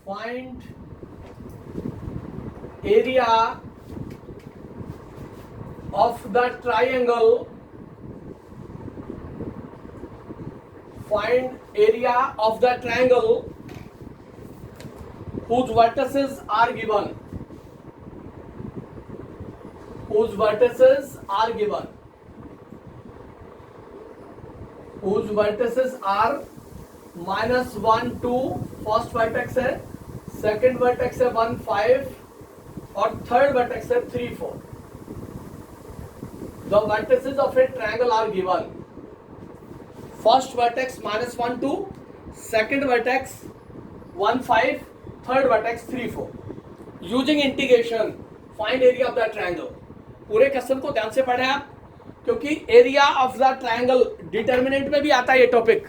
find area of the triangle, find area of the triangle whose vertices are given, whose vertices are given, whose vertices are -1 2, first vertex है, second vertex है 1 5 और third vertex है 3 4. The vertices of a triangle are given. First vertex -1 2, second vertex 1 5, third vertex 3 4. Using integration, find area of the triangle. पूरे question को ध्यान से पढ़ें आप, क्योंकि area of the triangle determinant में भी आता है ये टॉपिक,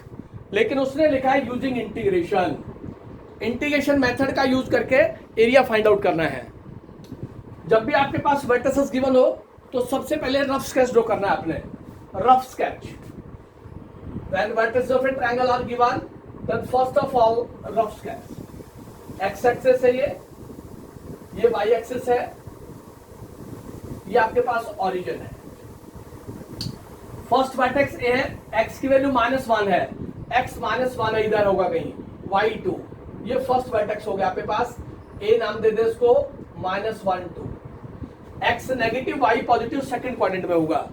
लेकिन उसने लिखा है यूजिंग इंटीग्रेशन. इंटीग्रेशन मेथड का यूज करके एरिया फाइंड आउट करना है. जब भी आपके पास वर्टिसेस गिवन हो तो सबसे पहले रफ स्केच ड्रॉ करना है आपने. Rough sketch. When vertices of a triangle are given, then first of all rough sketch. X axis है ये वाई एक्सिस है, ये आपके पास ओरिजिन है. फर्स्ट वर्टेक्स ए है, एक्स की वैल्यू -1 है, एक्स -1 है, इधर होगा कहीं y2. ये फर्स्ट वर्टेक्स हो गया आपके पास. ए नाम दे दे इसको -1 2. X negative y positive second quadrant में होगा.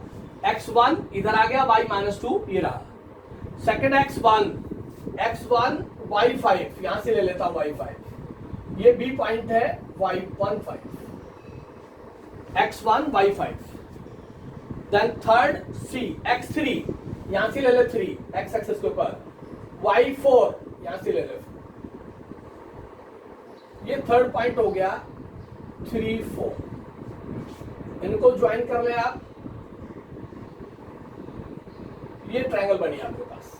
x1 इधर आ गया, y -2 ये रहा. सेकंड x1 y5, यहां से ले लेता हूं y5. ये बी पॉइंट है y15, x1 y5. Then third C x3, यहां से ले ले 3 x एक्सिस के ऊपर, y4 यहां से ले ले. ये थर्ड पॉइंट हो गया 3 4. इनको ज्वाइन कर ले आप, ये ट्रायंगल बनी आपके पास.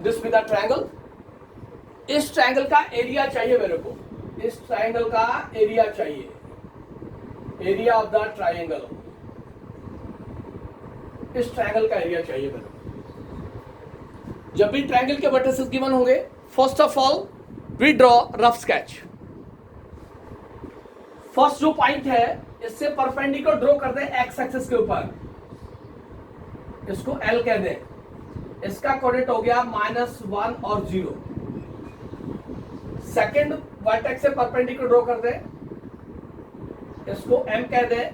This with the triangle. इस ट्रायंगल का एरिया चाहिए मेरे को, इस ट्रायंगल का एरिया चाहिए, एरिया ऑफ द ट्रायंगल. इस ट्रायंगल का एरिया चाहिए मेरे को. जब भी ट्रायंगल के वर्टिसेस गिवन होंगे, first of all we draw rough sketch. First जो पॉइंट है इससे परपेंडिकुलर ड्रॉ कर दे एक्स एक्सिस के ऊपर, इसको एल कह दे. इसका कोऑर्डिनेट हो गया -1 और 0. सेकंड वर्टेक्स से परपेंडिकुलर ड्रॉ कर दे, इसको एम कह दे,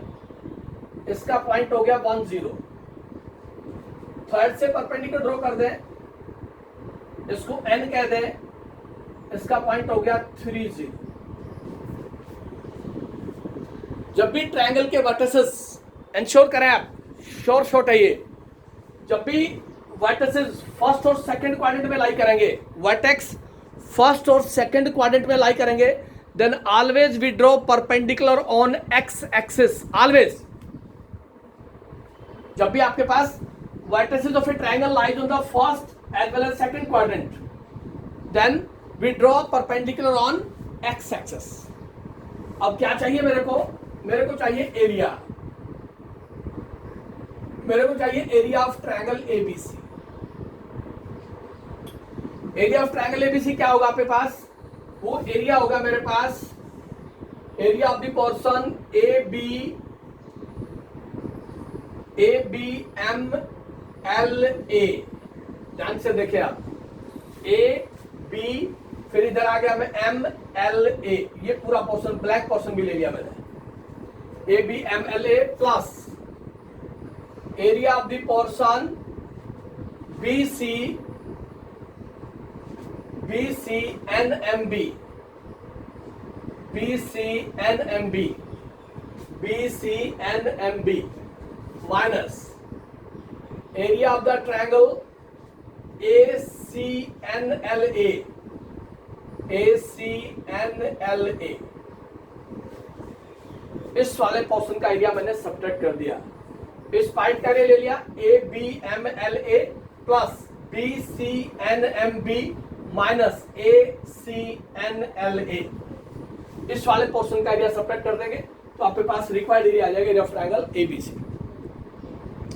इसका पॉइंट हो गया 1 0. थर्ड से परपेंडिकुलर ड्रॉ कर दे, इसको एन कह दे, इसका पॉइंट हो गया 3 0. जब भी ट्रायंगल के वर्टिसेस, इंश्योर करें आप, श्योर शॉट है ये, जब भी वर्टिसेस फर्स्ट और सेकंड क्वाड्रेंट में लाई करेंगे, वर्टेक्स फर्स्ट और सेकंड क्वाड्रेंट में लाई करेंगे, then always we draw perpendicular on x axis. Always जब भी आपके पास vertices of a triangle lies on the first as well as second quadrant, then we draw perpendicular on x axis. अब क्या चाहिए मेरे को? मेरे को चाहिए एरिया. मेरे को चाहिए area of triangle ABC. Area of triangle ABC क्या होगा आपके पास? वो एरिया होगा मेरे पास, area of the portion A B M L A. ध्यान से देखिए आप, ए बी, फिर इधर आ गया मैं एम एल ए. ये पूरा पोर्शन, ब्लैक पोर्शन भी ले लिया मैंने. A B M L A plus area of the portion B C N M B, B C N M B minus area of the triangle ACNLA. इस वाले portion का area मैंने subtract कर दिया. इस पॉइंट का एरिया ले लिया ABMLA plus BCNMB minus ACNLA. इस वाले पोर्शन का एरिया सब्ट्रैक्ट कर देंगे तो आपके पास रिक्वायर्ड एरिया आ जाएगा एरिया ऑफ ट्रायंगल ABC.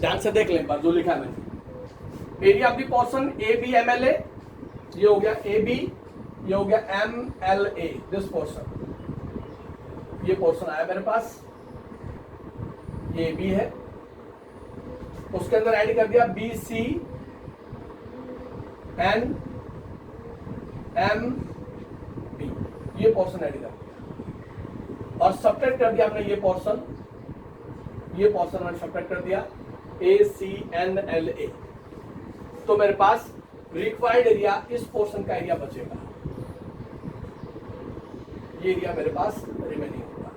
ध्यान से देख लें एक बार जो लिखा है मैंने. Area of the portion ABMLA, ये हो गया AB ये हो गया M L A, this portion, ये पोर्शन आया मेरे पास, ये बी है, उसके अंदर ऐड कर दिया B C N M B, ये पोर्शन ऐड कर दिया और सब्ट्रैक्ट कर दिया हमने ये पोर्शन मैंने सब्ट्रैक्ट कर दिया ए सी एन एल ए। तो मेरे पास रिक्वायर्ड एरिया इस पोर्शन का एरिया बचेगा, ये एरिया मेरे पास रिमेनिंग होगा,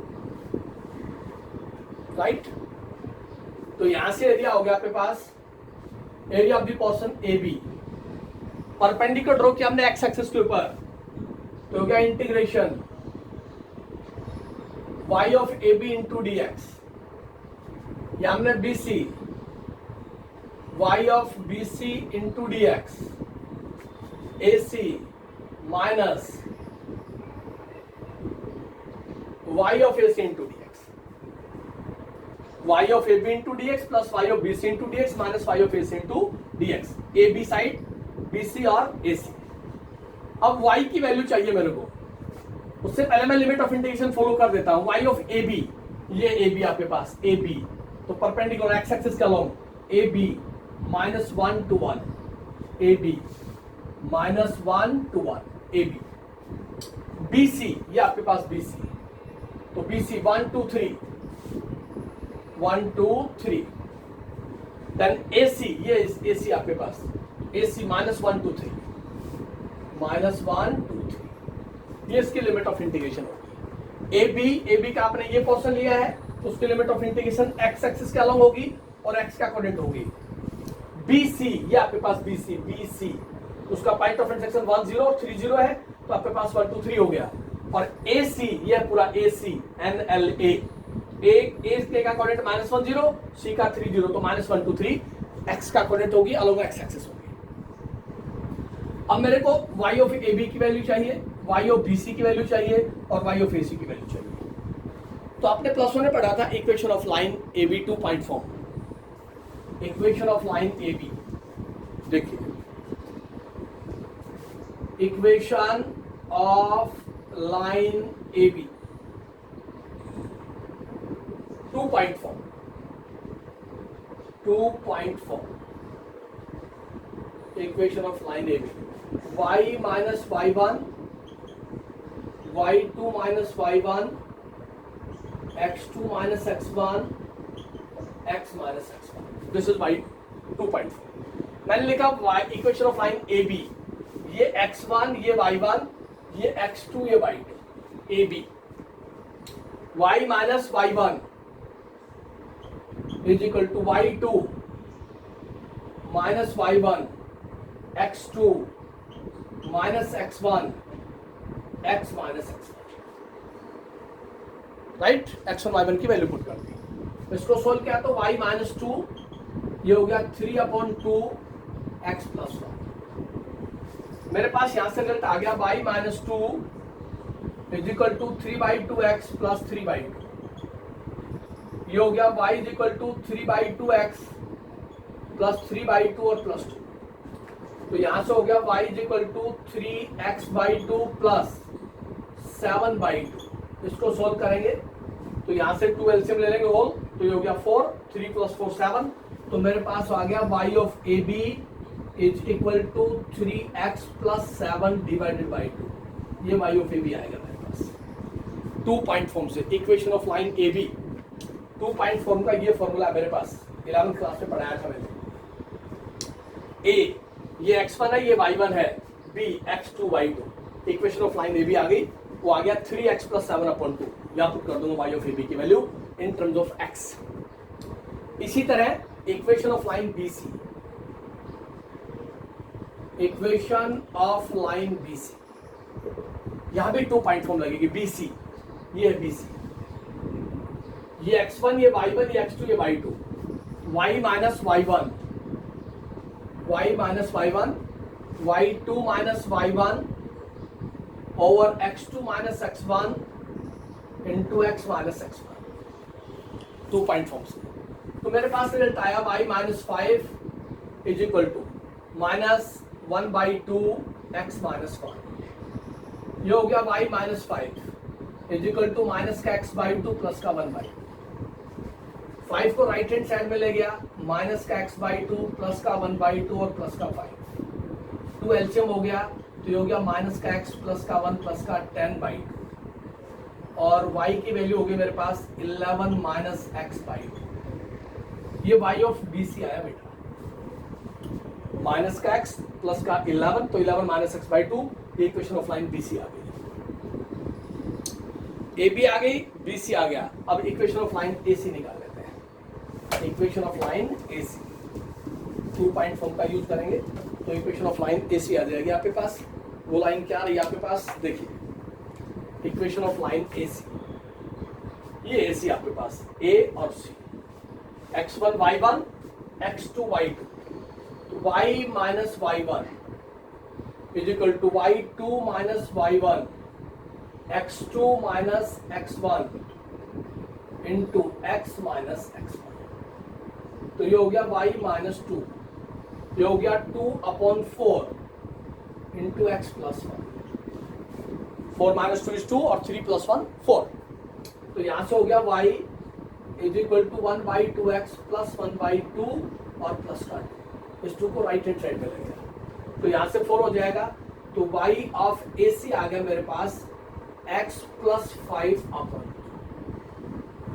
राइट। तो यहां से एरिया हो गया आपके पास area of the portion A B, perpendicular draw किया हमने एक्स एक्सिस के ऊपर, तो हो गया integration y of A B into D X, या हमने B C y of B C into D x, A C minus y of A C into D X, y of A B into D X plus y of B C into D X minus y of A C into D x, A B side B C और A सी। अब y की value चाहिए मेरे को, उससे पहले मैं limit of integration follow कर देता हूं। y ऑफ ए बी, ये ए बी आपके पास, ए बी तो परपेंडिकुलर एक्स एक्सिस का long A B minus 1 to 1, A B minus 1 to 1 A B, B C ये आपके पास बी सी, तो बी सी 1 2 3 1 2 3, देन ए सी, ये ए सी आपके पास ए सी माइनस 1 2 3 माइनस 1 2 3, ये इसकी लिमिट ऑफ इंटीग्रेशन होगी। ए बी का आपने ये पोर्शन लिया है, तो उसकी limit of integration x axis के अलॉन्ग होगी और एक्स का कोऑर्डिनेट होगी। बी सी, ये आपके पास बी सी उसका पॉइंट ऑफ इंटरसेक्शन 1 0 और 3 0 है, तो आपके पास 1 2 3 हो गया। और ए सी, ये पूरा ए सी एन एल ए, ए का कोऑर्डिनेट माइनस 1 0, सी का 3 0, तो माइनस 1 2 3 एक्स का कोऑर्डिनेट होगी, अलॉन्ग एक्स एक्सिस होगी। अब मेरे को y ऑफ ए बी की वैल्यू चाहिए, y ऑफ बी सी की वैल्यू चाहिए और y ऑफ ए सी की वैल्यू चाहिए। तो आपने प्लस 1 में पढ़ा था equation of line A B 2 point form, equation of line A B, देखिए equation of line A B 2 point form, 2 point form, equation of line A B, y minus y1 y2 minus y1 x2 minus x1 x minus x1, this is y 2.4। मैंने लिखा y equation of line A B, ये x1 ये y1 ये x2 ये y2, A B y minus y1 is equal to y2 minus y1 x2 minus x1 x minus x1, right. x1 y1 की value put कर दी, इसको solve किया तो y minus 2, ये हो गया 3/2 x प्लस 1। मेरे पास यहां से रिजल्ट आ गया y minus 2 is equal to 3/2 x plus 3/2, ये हो गया y is equal to 3/2 x plus 3/2 और प्लस 2, तो यहां से हो गया y is equal to 3x/2 plus 7/2। इसको सोल्व करेंगे तो यहां से 2 एलसीएम ले लेंगे होल, तो ये हो गया 4, 3 प्लस 4 7, तो मेरे पास आ गया y of A B is equal to 3x plus 7 divided by 2, ये y ऑफ ए बी आएगा मेरे पास 2 पॉइंट फॉर्म से। Equation of line A B 2 point form का ये फॉर्मूला मेरे पास 11th क्लास में पढ़ाया था मैंने। ए ये x1 है, ये y1 है, b x2 y2, equation of line A B आ गई, वो आ गया 3x प्लस 7/2, यहाँ पुट कर दूंगा y ऑफ ए बी की value in terms of x। इसी तरह equation of line B C, equation of line B C, यहां भी 2 पॉइंट फॉर्म लगेगी। बी सी, ये है बी सी, ये x1 ये y1 ये x2 ये y2, y minus y1 y minus y1 y2 minus y1 ओवर x2 minus x1 into x minus x1, 2 point form से। तो मेरे पास रिजल्ट आया y minus 5 is equal to minus 1/2 x minus 1, ये हो गया y minus 5 is equal to minus का x बाई 2 प्लस का 1 बाई 5 को राइट हैंड साइड में ले गया, माइनस का x बाई 2 प्लस का 1 बाई 2 और प्लस का 5, 2 एलसीएम हो गया तो ये हो गया माइनस का x प्लस का 1 प्लस का 10 बाई 2 और y की वैल्यू हो गई मेरे पास 11 माइनस x बाई 2। ये y ऑफ BC आया बेटा, माइनस का x प्लस का 11 तो 11 माइनस x बाई 2, ये इक्वेशन ऑफ लाइन BC आ गई। AB आ गई, BC आ गया, अब इक्वेशन ऑफ लाइन AC निकाल लेते हैं। Equation of line AC 2 point form का यूज करेंगे तो इक्वेशन ऑफ लाइन AC आ जाएगी आपके पास। वो लाइन क्या रही है आपके पास, देखिए इक्वेशन ऑफ लाइन AC, ये AC आपके पास A और C, x1 y1 x2 y2, तो y minus y1 is equal to y2 minus y1 x2 minus x1 into x minus x1, तो ये हो गया y माइनस 2, ये हो गया 2/4 into x plus 1, 4 minus 2 is 2 और 3 प्लस 1 4, तो यहां से हो गया y is equal to 1/2x plus 1/2 और प्लस का 2, इस 2 को राइट हैंड साइड में ले गया तो यहां से 4 हो जाएगा, तो y ऑफ AC आ गया मेरे पास x प्लस 5/2,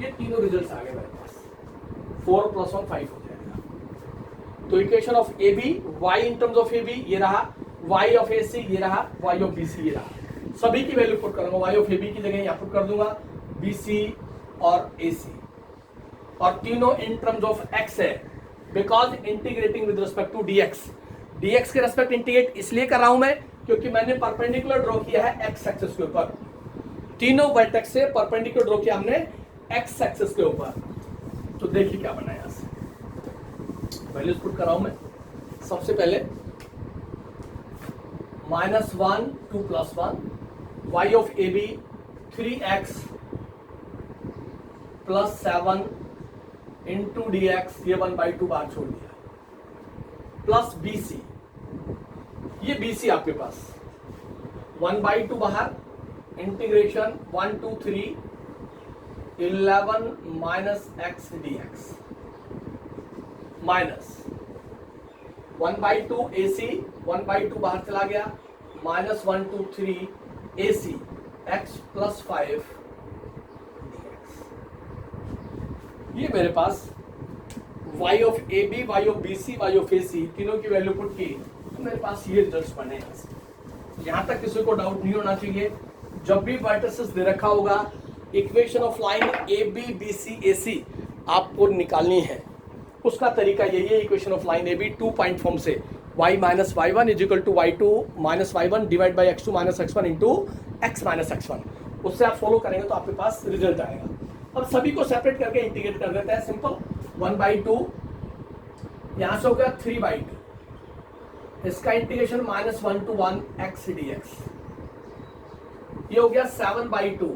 ये तीनों रिजल्ट्स आ गए मेरे पास, 4 प्लस 1 5 हो जाएगा। तो equation of AB, y in terms of AB ये रहा, y ऑफ AC ये रहा, y ऑफ BC ये रहा, सभी की वैल्यू पुट करूंगा, y ऑफ AB की जगह यहाँ पुट कर दूंगा BC और AC, और तीनों इन टर्म्स ऑफ x है because integrating with respect to dx के रेस्पेक्ट इंटीग्रेट इसलिए कर रहा हूं मैं क्योंकि मैंने परपेंडिकुलर ड्रॉ किया है x एक्सिस के ऊपर, तीनों वर्टेक्स से परपेंडिकुलर ड्रॉ किया हमने x एक्सिस के ऊपर। तो देखिए क्या बना यहां से, वैल्यूज पुट कर रहा हूं मैं। सबसे पहले -1 2 plus 1, y of AB 3x plus 7 into dx, ये 1/2 बार छोड़ दिया, प्लस BC, ये BC आपके पास 1/2 बाहर, integration 1 2 3 11 minus x dx minus 1/2 AC, 1/2 बाहर चला गया, माइनस 1 2 3 AC x प्लस 5 ये मेरे पास y of AB, y of BC, y of AC तीनों की वैल्यू पुट की तो मेरे पास ये रिजल्ट्स बने हैं। यहां तक किसी को डाउट नहीं होना चाहिए, जब भी वर्टिसेस दे रखा होगा equation of line AB BC AC आपको निकालनी है, उसका तरीका यही है। Equation of line AB 2 point form से y minus y1 is equal to y2 minus y1 divide by x2 minus x1 into x minus x1, उससे आप फॉलो करेंगे तो आपके पास रिजल्ट आएगा। अब सभी को सेपरेट करके इंटीग्रेट कर देते हैं, सिंपल 1/2 यहां से हो गया 3/2, इसका इंटीग्रेशन -1 to 1 x dx, ये हो गया 7/2